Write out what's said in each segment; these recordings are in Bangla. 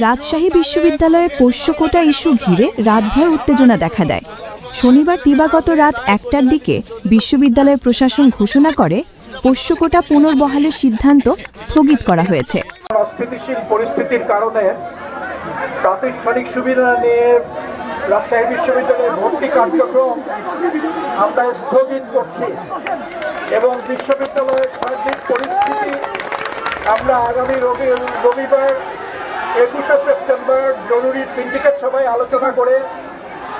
রাজশাহী বিশ্ববিদ্যালয়ে পোষ্য কোটা ইস্যু ঘিরে রাতভর উত্তেজনা দেখা দেয়। শনিবার দিবাগত রাত 1টার দিকে বিশ্ববিদ্যালয় প্রশাসন ঘোষণা করে পোষ্য কোটা পুনর্বহালের সিদ্ধান্ত স্থগিত করা হয়েছে। অস্থিতিশীল পরিস্থিতির কারণে প্রাতিষ্ঠানিক সুবিধা নিয়ে রাজশাহী বিশ্ববিদ্যালয়ের ভর্তি কার্যক্রম আমরা স্থগিত করছি এবং বিশ্ববিদ্যালয়ের সার্বিক পরিস্থিতি আমরা আগামী রবিবার 21শে সেপ্টেম্বর জরুরি সিন্ডিকেট সভায় আলোচনা করে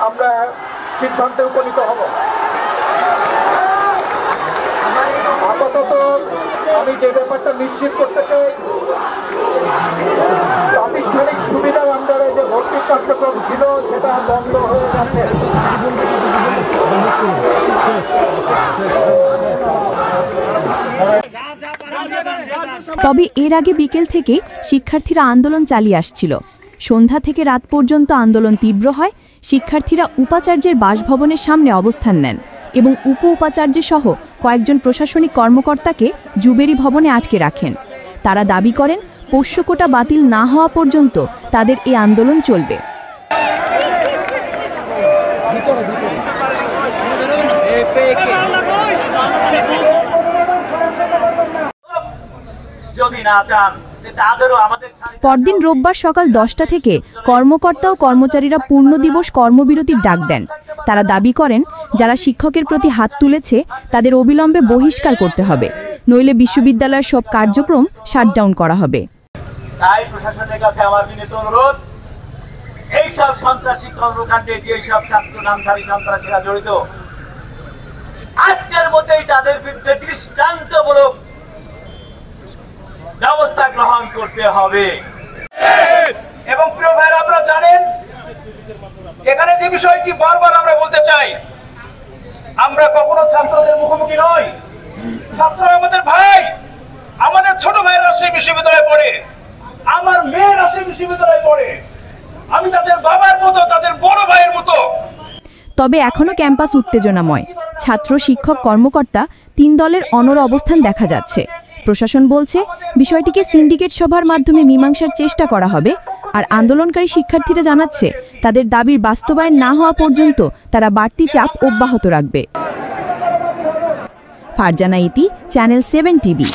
আমরা সিদ্ধান্তে উপনীত হব। আপাতত আমি যে ব্যাপারটা নিশ্চিত করতে চাই, প্রাতিষ্ঠানিক সুবিধার আন্ডারে যে ভর্তি কার্যক্রম ছিল সেটা বন্ধ হয়ে গেছে। তবে এর আগে বিকেল থেকে শিক্ষার্থীরা আন্দোলন চালিয়ে আসছিল। সন্ধ্যা থেকে রাত পর্যন্ত আন্দোলন তীব্র হয়। শিক্ষার্থীরা উপাচার্যের বাসভবনের সামনে অবস্থান নেন এবং উপ উপাচার্য সহ কয়েকজন প্রশাসনিক কর্মকর্তাকে জুবেরি ভবনে আটকে রাখেন। তারা দাবি করেন পোষ্য কোটা বাতিল না হওয়া পর্যন্ত তাদের এই আন্দোলন চলবে। পরদিন রোববার সকাল 10টা থেকে কর্মকর্তা ও কর্মচারীরা পূর্ণ দিবস কর্মবিরতির ডাক দেন। তারা দাবি করেন যারা শিক্ষকের প্রতি হাত তুলেছে তাদের অবিলম্বে বহিষ্কার করতে হবে, নইলে বিশ্ববিদ্যালয়ের সব কার্যক্রম শাটডাউন করা হবে। তাই প্রশাসনের কাছে আমার বিনীত অনুরোধ, এই সব সন্ত্রাসী কর্মকাণ্ডে যে সব ছাত্র নামধারী সন্ত্রাসীরা জড়িত, আজকের মধ্যেই তাদের বিরুদ্ধে দৃষ্টান্তমূলক ব্যবস্থা গ্রহণ করতে হবে। এবং প্রিয় ভাইরা, আপনারা জানেন এখানে যে বিষয়টি বারবার আমরা বলতে চাই, আমরা কখনো ছাত্রদের মুখোমুখি নই। ছাত্ররা আমাদের ভাই, আমাদের ছোট ভাইয়েরা সেই বিশ্ববিদ্যালয়ে পড়ে, আমার মেয়েরা সেই বিশ্ববিদ্যালয়ে পড়ে, আমি তাদের বাবার মতো, তাদের বড় ভাইয়ের মতো। তবে এখনো ক্যাম্পাস উত্তেজনাময়। ছাত্র, শিক্ষক, কর্মকর্তা 3 দলের অনড় অবস্থান দেখা যাচ্ছে। প্রশাসন বলছে বিষয়টিকে সিন্ডিকেট সভার মাধ্যমে মীমাংসার চেষ্টা করা হবে। আর আন্দোলনকারী শিক্ষার্থীরা জানাচ্ছে তাদের দাবির বাস্তবায়ন না হওয়া পর্যন্ত তারা বাড়তি চাপ অব্যাহত রাখবে। ফারজানা ইতি, চ্যানেল 7 টিভি।